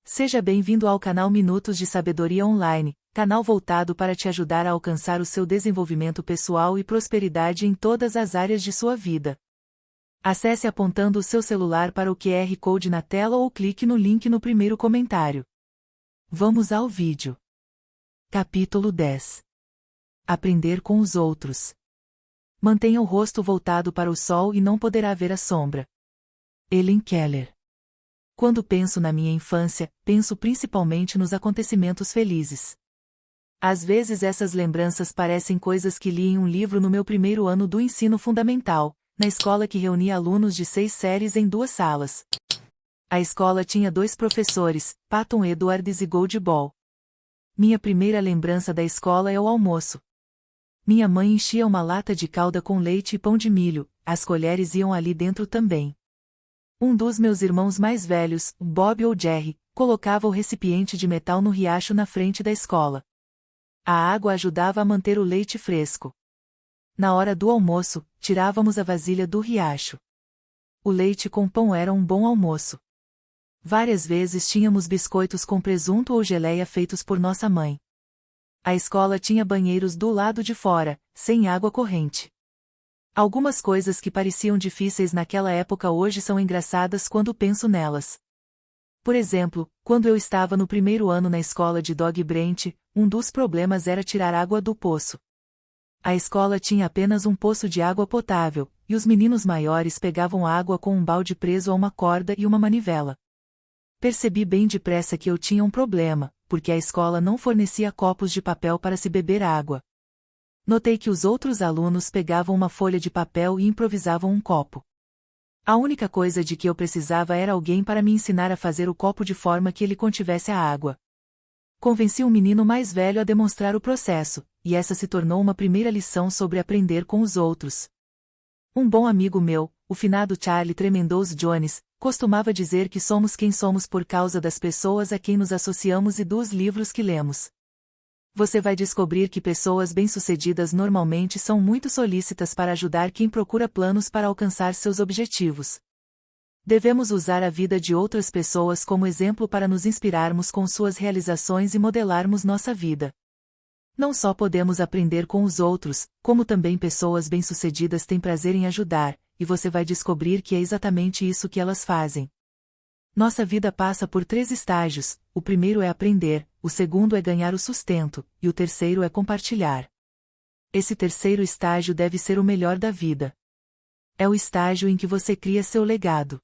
Seja bem-vindo ao canal Minutos de Sabedoria Online, canal voltado para te ajudar a alcançar o seu desenvolvimento pessoal e prosperidade em todas as áreas de sua vida. Acesse apontando o seu celular para o QR Code na tela ou clique no link no primeiro comentário. Vamos ao vídeo. Capítulo 10. Aprender com os outros. Mantenha o rosto voltado para o sol e não poderá ver a sombra. Helen Keller. Quando penso na minha infância, penso principalmente nos acontecimentos felizes. Às vezes essas lembranças parecem coisas que li em um livro no meu primeiro ano do ensino fundamental, na escola que reunia alunos de 6 séries em 2 salas. A escola tinha 2 professores, Patton Edwards e Gold Ball. Minha primeira lembrança da escola é o almoço. Minha mãe enchia uma lata de calda com leite e pão de milho, as colheres iam ali dentro também. Um dos meus irmãos mais velhos, Bob ou Jerry, colocava o recipiente de metal no riacho na frente da escola. A água ajudava a manter o leite fresco. Na hora do almoço, tirávamos a vasilha do riacho. O leite com pão era um bom almoço. Várias vezes tínhamos biscoitos com presunto ou geleia feitos por nossa mãe. A escola tinha banheiros do lado de fora, sem água corrente. Algumas coisas que pareciam difíceis naquela época hoje são engraçadas quando penso nelas. Por exemplo, quando eu estava no primeiro ano na escola de Dog Brent, um dos problemas era tirar água do poço. A escola tinha apenas um poço de água potável, e os meninos maiores pegavam água com um balde preso a uma corda e uma manivela. Percebi bem depressa que eu tinha um problema, porque a escola não fornecia copos de papel para se beber água. Notei que os outros alunos pegavam uma folha de papel e improvisavam um copo. A única coisa de que eu precisava era alguém para me ensinar a fazer o copo de forma que ele contivesse a água. Convenci um menino mais velho a demonstrar o processo, e essa se tornou uma primeira lição sobre aprender com os outros. Um bom amigo meu, o finado Charlie Tremendous Jones, costumava dizer que somos quem somos por causa das pessoas a quem nos associamos e dos livros que lemos. Você vai descobrir que pessoas bem-sucedidas normalmente são muito solícitas para ajudar quem procura planos para alcançar seus objetivos. Devemos usar a vida de outras pessoas como exemplo para nos inspirarmos com suas realizações e modelarmos nossa vida. Não só podemos aprender com os outros, como também pessoas bem-sucedidas têm prazer em ajudar, e você vai descobrir que é exatamente isso que elas fazem. Nossa vida passa por 3 estágios, o primeiro é aprender, o segundo é ganhar o sustento, e o terceiro é compartilhar. Esse terceiro estágio deve ser o melhor da vida. É o estágio em que você cria seu legado.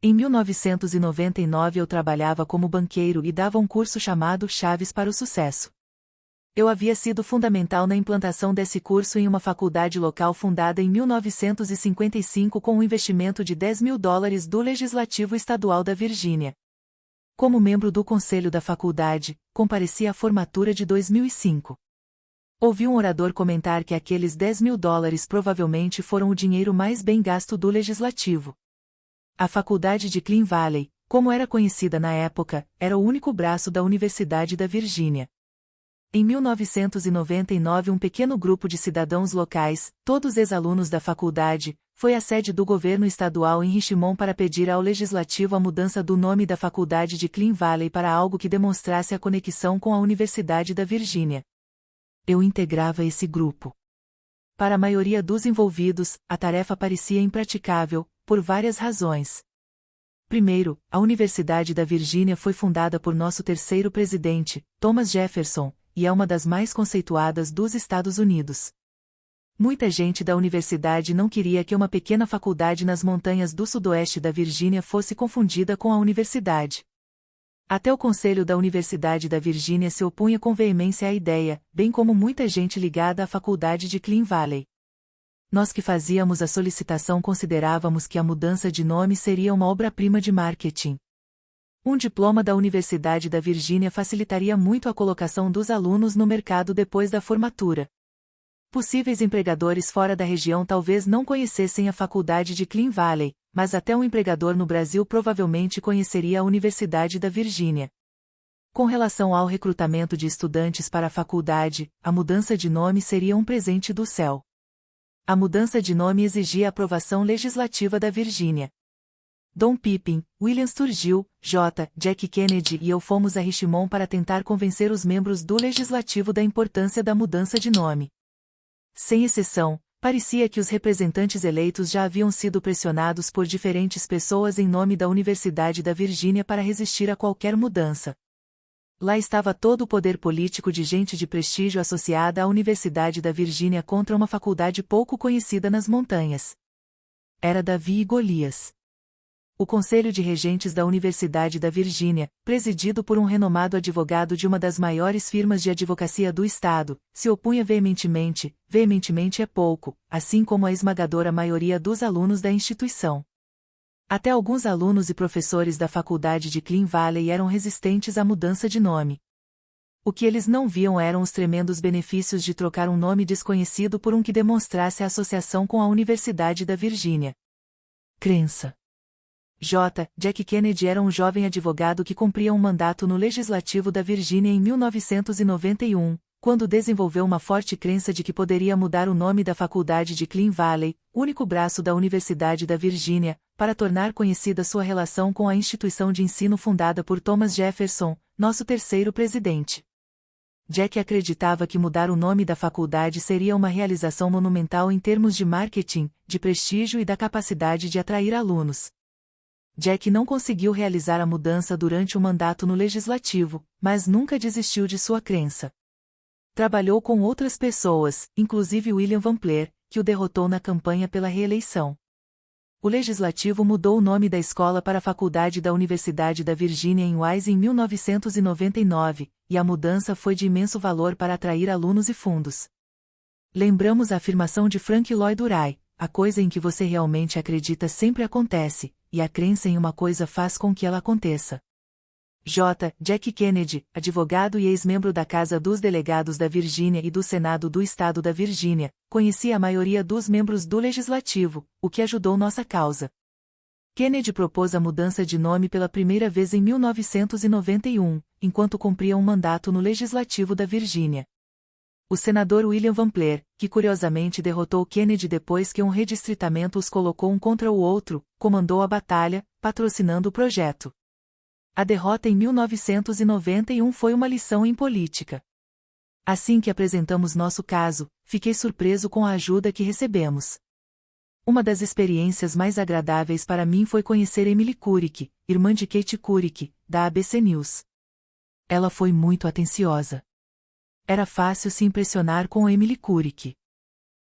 Em 1999 eu trabalhava como banqueiro e dava um curso chamado Chaves para o Sucesso. Eu havia sido fundamental na implantação desse curso em uma faculdade local fundada em 1955 com um investimento de $10 mil do Legislativo Estadual da Virgínia. Como membro do conselho da faculdade, compareci à formatura de 2005. Ouvi um orador comentar que aqueles $10 mil provavelmente foram o dinheiro mais bem gasto do Legislativo. A faculdade de Clean Valley, como era conhecida na época, era o único braço da Universidade da Virgínia. Em 1999 um pequeno grupo de cidadãos locais, todos ex-alunos da faculdade, foi à sede do governo estadual em Richmond para pedir ao legislativo a mudança do nome da faculdade de Clean Valley para algo que demonstrasse a conexão com a Universidade da Virgínia. Eu integrava esse grupo. Para a maioria dos envolvidos, a tarefa parecia impraticável, por várias razões. Primeiro, a Universidade da Virgínia foi fundada por nosso terceiro presidente, Thomas Jefferson, e é uma das mais conceituadas dos Estados Unidos. Muita gente da universidade não queria que uma pequena faculdade nas montanhas do sudoeste da Virgínia fosse confundida com a universidade. Até o conselho da Universidade da Virgínia se opunha com veemência à ideia, bem como muita gente ligada à faculdade de Clean Valley. Nós que fazíamos a solicitação considerávamos que a mudança de nome seria uma obra-prima de marketing. Um diploma da Universidade da Virgínia facilitaria muito a colocação dos alunos no mercado depois da formatura. Possíveis empregadores fora da região talvez não conhecessem a faculdade de Clean Valley, mas até um empregador no Brasil provavelmente conheceria a Universidade da Virgínia. Com relação ao recrutamento de estudantes para a faculdade, a mudança de nome seria um presente do céu. A mudança de nome exigia a aprovação legislativa da Virgínia. Dom Pippin, William Sturgill, J. Jack Kennedy e eu fomos a Richmond para tentar convencer os membros do Legislativo da importância da mudança de nome. Sem exceção, parecia que os representantes eleitos já haviam sido pressionados por diferentes pessoas em nome da Universidade da Virgínia para resistir a qualquer mudança. Lá estava todo o poder político de gente de prestígio associada à Universidade da Virgínia contra uma faculdade pouco conhecida nas montanhas. Era Davi e Golias. O Conselho de Regentes da Universidade da Virgínia, presidido por um renomado advogado de uma das maiores firmas de advocacia do estado, se opunha veementemente é pouco, assim como a esmagadora maioria dos alunos da instituição. Até alguns alunos e professores da faculdade de Clean Valley eram resistentes à mudança de nome. O que eles não viam eram os tremendos benefícios de trocar um nome desconhecido por um que demonstrasse a associação com a Universidade da Virgínia. Crença. J. Jack Kennedy era um jovem advogado que cumpria um mandato no Legislativo da Virgínia em 1991, quando desenvolveu uma forte crença de que poderia mudar o nome da faculdade de Clean Valley, único braço da Universidade da Virgínia, para tornar conhecida sua relação com a instituição de ensino fundada por Thomas Jefferson, nosso terceiro presidente. Jack acreditava que mudar o nome da faculdade seria uma realização monumental em termos de marketing, de prestígio e da capacidade de atrair alunos. Jack não conseguiu realizar a mudança durante o mandato no Legislativo, mas nunca desistiu de sua crença. Trabalhou com outras pessoas, inclusive William Van Pleer, que o derrotou na campanha pela reeleição. O Legislativo mudou o nome da escola para a Faculdade da Universidade da Virgínia em Wise em 1999, e a mudança foi de imenso valor para atrair alunos e fundos. Lembramos a afirmação de Frank Lloyd Wright: a coisa em que você realmente acredita sempre acontece, e a crença em uma coisa faz com que ela aconteça. J. Jack Kennedy, advogado e ex-membro da Casa dos Delegados da Virgínia e do Senado do Estado da Virgínia, conhecia a maioria dos membros do Legislativo, o que ajudou nossa causa. Kennedy propôs a mudança de nome pela primeira vez em 1991, enquanto cumpria um mandato no Legislativo da Virgínia. O senador William Van Pleer, que curiosamente derrotou Kennedy depois que um redistritamento os colocou um contra o outro, comandou a batalha, patrocinando o projeto. A derrota em 1991 foi uma lição em política. Assim que apresentamos nosso caso, fiquei surpreso com a ajuda que recebemos. Uma das experiências mais agradáveis para mim foi conhecer Emily Kurick, irmã de Kate Kurick, da ABC News. Ela foi muito atenciosa. Era fácil se impressionar com Emily Kurick.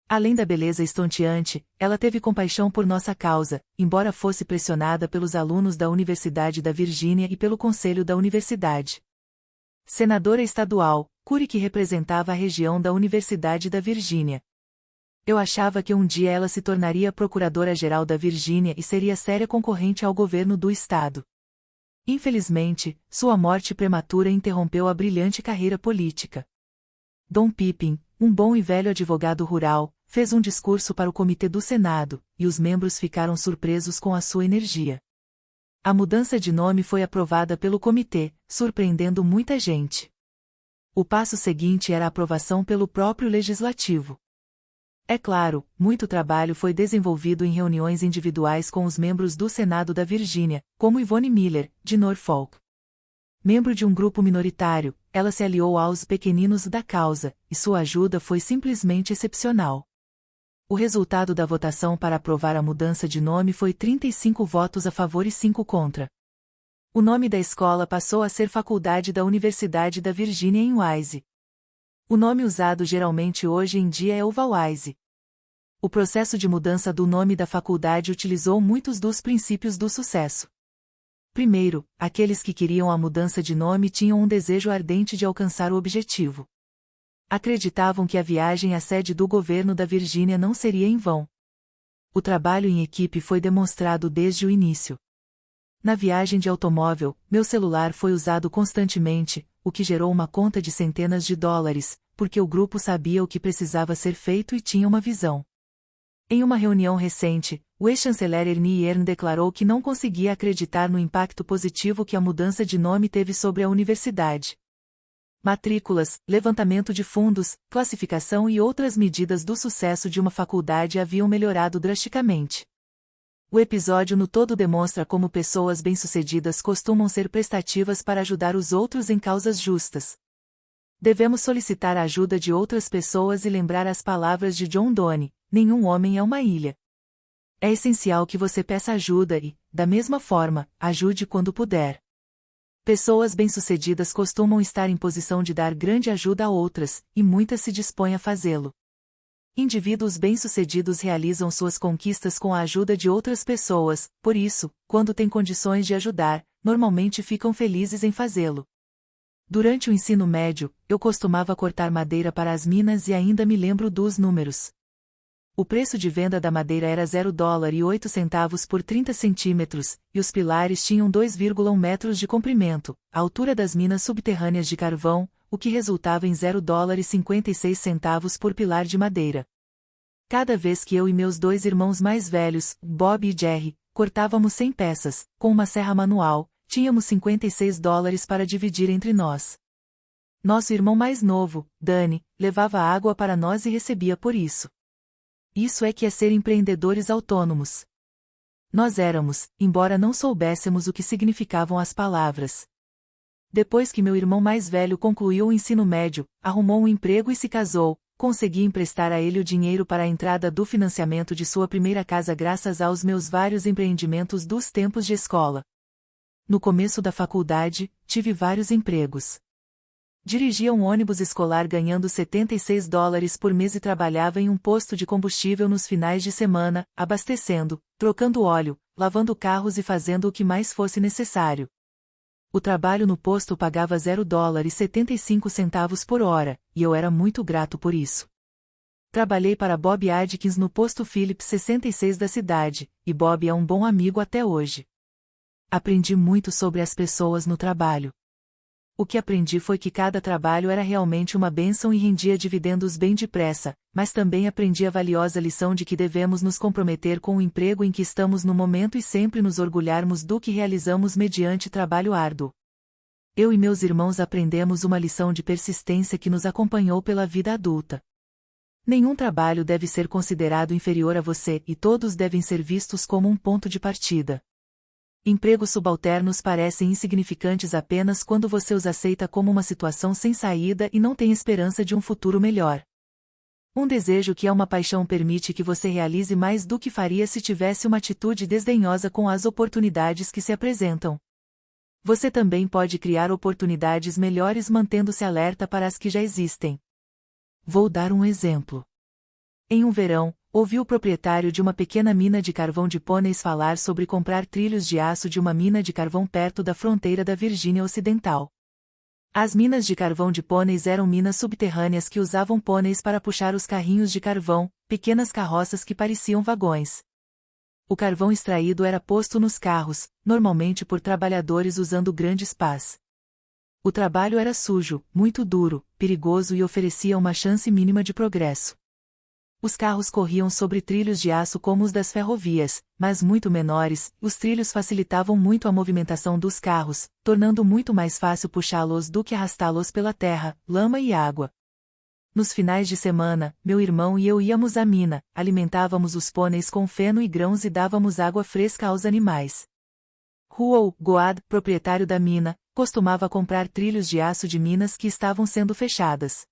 Além da beleza estonteante, ela teve compaixão por nossa causa, embora fosse pressionada pelos alunos da Universidade da Virgínia e pelo Conselho da Universidade. Senadora estadual, Kurick representava a região da Universidade da Virgínia. Eu achava que um dia ela se tornaria procuradora-geral da Virgínia e seria séria concorrente ao governo do estado. Infelizmente, sua morte prematura interrompeu a brilhante carreira política. Dom Pippin, um bom e velho advogado rural, fez um discurso para o comitê do Senado, e os membros ficaram surpresos com a sua energia. A mudança de nome foi aprovada pelo comitê, surpreendendo muita gente. O passo seguinte era a aprovação pelo próprio Legislativo. É claro, muito trabalho foi desenvolvido em reuniões individuais com os membros do Senado da Virgínia, como Yvonne Miller, de Norfolk. Membro de um grupo minoritário, ela se aliou aos pequeninos da causa, e sua ajuda foi simplesmente excepcional. O resultado da votação para aprovar a mudança de nome foi 35 votos a favor e 5 contra. O nome da escola passou a ser Faculdade da Universidade da Virgínia em Wise. O nome usado geralmente hoje em dia é Oval Wise. O processo de mudança do nome da faculdade utilizou muitos dos princípios do sucesso. Primeiro, aqueles que queriam a mudança de nome tinham um desejo ardente de alcançar o objetivo. Acreditavam que a viagem à sede do governo da Virgínia não seria em vão. O trabalho em equipe foi demonstrado desde o início. Na viagem de automóvel, meu celular foi usado constantemente, o que gerou uma conta de centenas de dólares, porque o grupo sabia o que precisava ser feito e tinha uma visão. Em uma reunião recente, o ex-chanceler Ernie Earn declarou que não conseguia acreditar no impacto positivo que a mudança de nome teve sobre a universidade. Matrículas, levantamento de fundos, classificação e outras medidas do sucesso de uma faculdade haviam melhorado drasticamente. O episódio no todo demonstra como pessoas bem-sucedidas costumam ser prestativas para ajudar os outros em causas justas. Devemos solicitar a ajuda de outras pessoas e lembrar as palavras de John Donne: nenhum homem é uma ilha. É essencial que você peça ajuda e, da mesma forma, ajude quando puder. Pessoas bem-sucedidas costumam estar em posição de dar grande ajuda a outras, e muitas se dispõem a fazê-lo. Indivíduos bem-sucedidos realizam suas conquistas com a ajuda de outras pessoas, por isso, quando têm condições de ajudar, normalmente ficam felizes em fazê-lo. Durante o ensino médio, eu costumava cortar madeira para as minas e ainda me lembro dos números. O preço de venda da madeira era $0,08 por 30 centímetros, e os pilares tinham 2,1 metros de comprimento, a altura das minas subterrâneas de carvão, o que resultava em $0,56 por pilar de madeira. Cada vez que eu e meus dois irmãos mais velhos, Bob e Jerry, cortávamos 100 peças, com uma serra manual, tínhamos $56 para dividir entre nós. Nosso irmão mais novo, Danny, levava água para nós e recebia por isso. Isso é que é ser empreendedores autônomos. Nós éramos, embora não soubéssemos o que significavam as palavras. Depois que meu irmão mais velho concluiu o ensino médio, arrumou um emprego e se casou, consegui emprestar a ele o dinheiro para a entrada do financiamento de sua primeira casa graças aos meus vários empreendimentos dos tempos de escola. No começo da faculdade, tive vários empregos. Dirigia um ônibus escolar ganhando $76 por mês e trabalhava em um posto de combustível nos finais de semana, abastecendo, trocando óleo, lavando carros e fazendo o que mais fosse necessário. O trabalho no posto pagava $0,75 por hora, e eu era muito grato por isso. Trabalhei para Bob Adkins no posto Phillips 66 da cidade, e Bob é um bom amigo até hoje. Aprendi muito sobre as pessoas no trabalho. O que aprendi foi que cada trabalho era realmente uma bênção e rendia dividendos bem depressa, mas também aprendi a valiosa lição de que devemos nos comprometer com o emprego em que estamos no momento e sempre nos orgulharmos do que realizamos mediante trabalho árduo. Eu e meus irmãos aprendemos uma lição de persistência que nos acompanhou pela vida adulta. Nenhum trabalho deve ser considerado inferior a você e todos devem ser vistos como um ponto de partida. Empregos subalternos parecem insignificantes apenas quando você os aceita como uma situação sem saída e não tem esperança de um futuro melhor. Um desejo que é uma paixão permite que você realize mais do que faria se tivesse uma atitude desdenhosa com as oportunidades que se apresentam. Você também pode criar oportunidades melhores mantendo-se alerta para as que já existem. Vou dar um exemplo. Em um verão, ouvi o proprietário de uma pequena mina de carvão de pôneis falar sobre comprar trilhos de aço de uma mina de carvão perto da fronteira da Virgínia Ocidental. As minas de carvão de pôneis eram minas subterrâneas que usavam pôneis para puxar os carrinhos de carvão, pequenas carroças que pareciam vagões. O carvão extraído era posto nos carros, normalmente por trabalhadores usando grandes pás. O trabalho era sujo, muito duro, perigoso e oferecia uma chance mínima de progresso. Os carros corriam sobre trilhos de aço como os das ferrovias, mas muito menores, os trilhos facilitavam muito a movimentação dos carros, tornando muito mais fácil puxá-los do que arrastá-los pela terra, lama e água. Nos finais de semana, meu irmão e eu íamos à mina, alimentávamos os pôneis com feno e grãos e dávamos água fresca aos animais. Ruel Goad, proprietário da mina, costumava comprar trilhos de aço de minas que estavam sendo fechadas.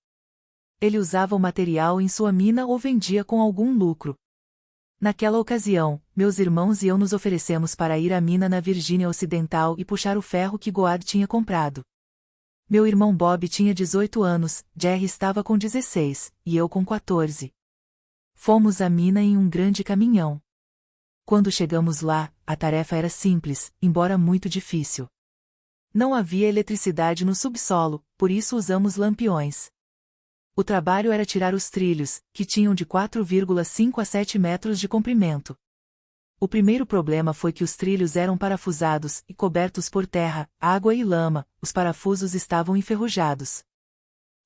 Ele usava o material em sua mina ou vendia com algum lucro. Naquela ocasião, meus irmãos e eu nos oferecemos para ir à mina na Virgínia Ocidental e puxar o ferro que Goad tinha comprado. Meu irmão Bob tinha 18 anos, Jerry estava com 16, e eu com 14. Fomos à mina em um grande caminhão. Quando chegamos lá, a tarefa era simples, embora muito difícil. Não havia eletricidade no subsolo, por isso usamos lampiões. O trabalho era tirar os trilhos, que tinham de 4,5 a 7 metros de comprimento. O primeiro problema foi que os trilhos eram parafusados e cobertos por terra, água e lama, os parafusos estavam enferrujados.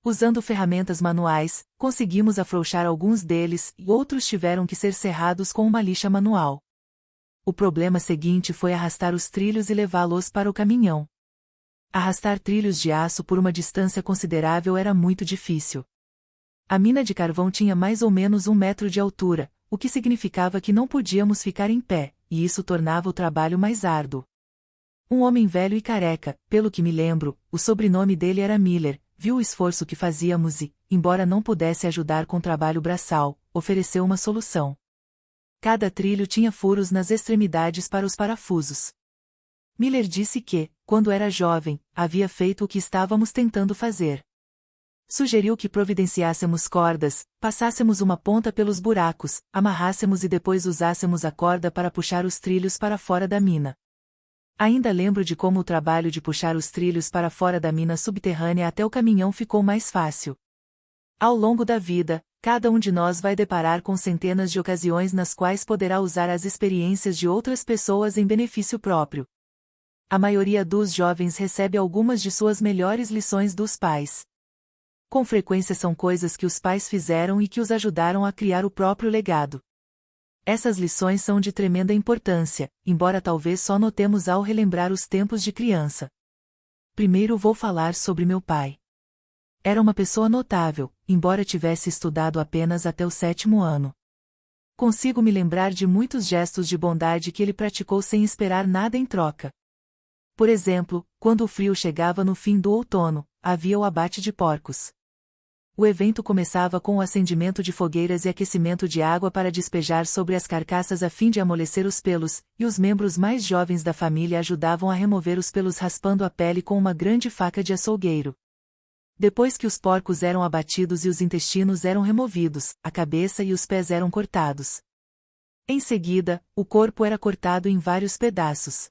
Usando ferramentas manuais, conseguimos afrouxar alguns deles e outros tiveram que ser serrados com uma lixa manual. O problema seguinte foi arrastar os trilhos e levá-los para o caminhão. Arrastar trilhos de aço por uma distância considerável era muito difícil. A mina de carvão tinha mais ou menos 1 metro de altura, o que significava que não podíamos ficar em pé, e isso tornava o trabalho mais árduo. Um homem velho e careca, pelo que me lembro, o sobrenome dele era Miller, viu o esforço que fazíamos e, embora não pudesse ajudar com o trabalho braçal, ofereceu uma solução. Cada trilho tinha furos nas extremidades para os parafusos. Miller disse que, quando era jovem, havia feito o que estávamos tentando fazer. Sugeriu que providenciássemos cordas, passássemos uma ponta pelos buracos, amarrássemos e depois usássemos a corda para puxar os trilhos para fora da mina. Ainda lembro de como o trabalho de puxar os trilhos para fora da mina subterrânea até o caminhão ficou mais fácil. Ao longo da vida, cada um de nós vai deparar com centenas de ocasiões nas quais poderá usar as experiências de outras pessoas em benefício próprio. A maioria dos jovens recebe algumas de suas melhores lições dos pais. Com frequência são coisas que os pais fizeram e que os ajudaram a criar o próprio legado. Essas lições são de tremenda importância, embora talvez só notemos ao relembrar os tempos de criança. Primeiro vou falar sobre meu pai. Era uma pessoa notável, embora tivesse estudado apenas até o 7º ano. Consigo me lembrar de muitos gestos de bondade que ele praticou sem esperar nada em troca. Por exemplo, quando o frio chegava no fim do outono, havia o abate de porcos. O evento começava com o acendimento de fogueiras e aquecimento de água para despejar sobre as carcaças a fim de amolecer os pelos, e os membros mais jovens da família ajudavam a remover os pelos raspando a pele com uma grande faca de açougueiro. Depois que os porcos eram abatidos e os intestinos eram removidos, a cabeça e os pés eram cortados. Em seguida, o corpo era cortado em vários pedaços.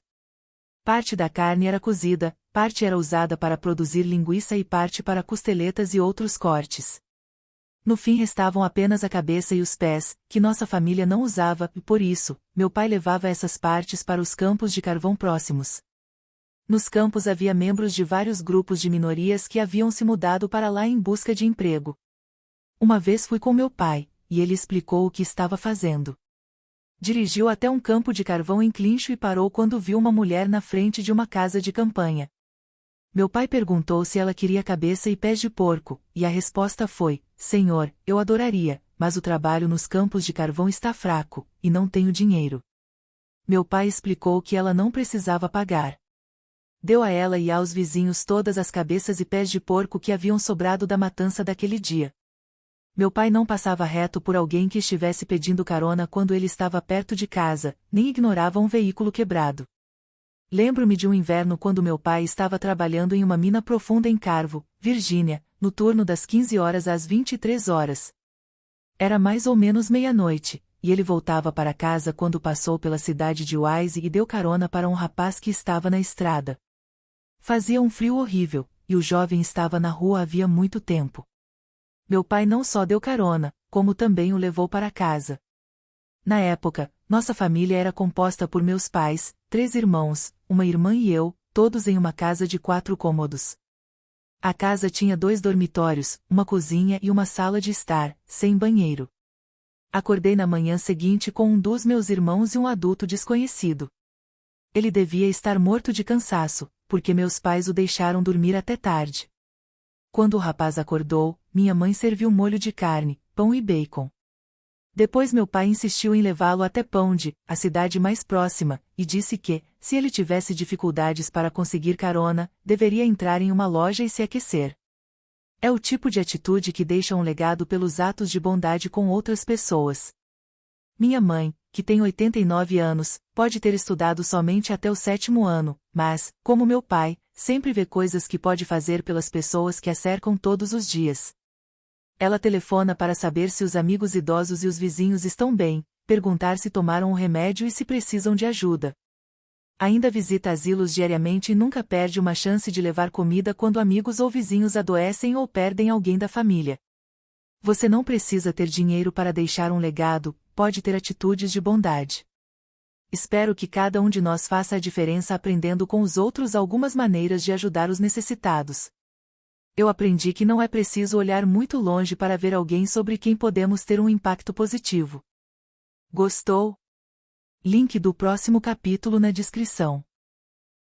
Parte da carne era cozida, parte era usada para produzir linguiça e parte para costeletas e outros cortes. No fim restavam apenas a cabeça e os pés, que nossa família não usava, e por isso, meu pai levava essas partes para os campos de carvão próximos. Nos campos havia membros de vários grupos de minorias que haviam se mudado para lá em busca de emprego. Uma vez fui com meu pai, e ele explicou o que estava fazendo. Dirigiu até um campo de carvão em Clincho e parou quando viu uma mulher na frente de uma casa de campanha. Meu pai perguntou se ela queria cabeça e pés de porco, e a resposta foi: Senhor, eu adoraria, mas o trabalho nos campos de carvão está fraco, e não tenho dinheiro. Meu pai explicou que ela não precisava pagar. Deu a ela e aos vizinhos todas as cabeças e pés de porco que haviam sobrado da matança daquele dia. Meu pai não passava reto por alguém que estivesse pedindo carona quando ele estava perto de casa, nem ignorava um veículo quebrado. Lembro-me de um inverno quando meu pai estava trabalhando em uma mina profunda em Carvo, Virgínia, no turno das 15 horas às 23 horas. Era mais ou menos meia-noite, e ele voltava para casa quando passou pela cidade de Wise e deu carona para um rapaz que estava na estrada. Fazia um frio horrível, e o jovem estava na rua havia muito tempo. Meu pai não só deu carona, como também o levou para casa. Na época, nossa família era composta por meus pais, 3 irmãos, uma irmã e eu, todos em uma casa de 4 cômodos. A casa tinha 2 dormitórios, uma cozinha e uma sala de estar, sem banheiro. Acordei na manhã seguinte com um dos meus irmãos e um adulto desconhecido. Ele devia estar morto de cansaço, porque meus pais o deixaram dormir até tarde. Quando o rapaz acordou, minha mãe serviu molho de carne, pão e bacon. Depois meu pai insistiu em levá-lo até Pound, a cidade mais próxima, e disse que, se ele tivesse dificuldades para conseguir carona, deveria entrar em uma loja e se aquecer. É o tipo de atitude que deixa um legado pelos atos de bondade com outras pessoas. Minha mãe, que tem 89 anos, pode ter estudado somente até o 7º ano, mas, como meu pai, sempre vê coisas que pode fazer pelas pessoas que a cercam todos os dias. Ela telefona para saber se os amigos idosos e os vizinhos estão bem, perguntar se tomaram o remédio e se precisam de ajuda. Ainda visita asilos diariamente e nunca perde uma chance de levar comida quando amigos ou vizinhos adoecem ou perdem alguém da família. Você não precisa ter dinheiro para deixar um legado, pode ter atitudes de bondade. Espero que cada um de nós faça a diferença aprendendo com os outros algumas maneiras de ajudar os necessitados. Eu aprendi que não é preciso olhar muito longe para ver alguém sobre quem podemos ter um impacto positivo. Gostou? Link do próximo capítulo na descrição.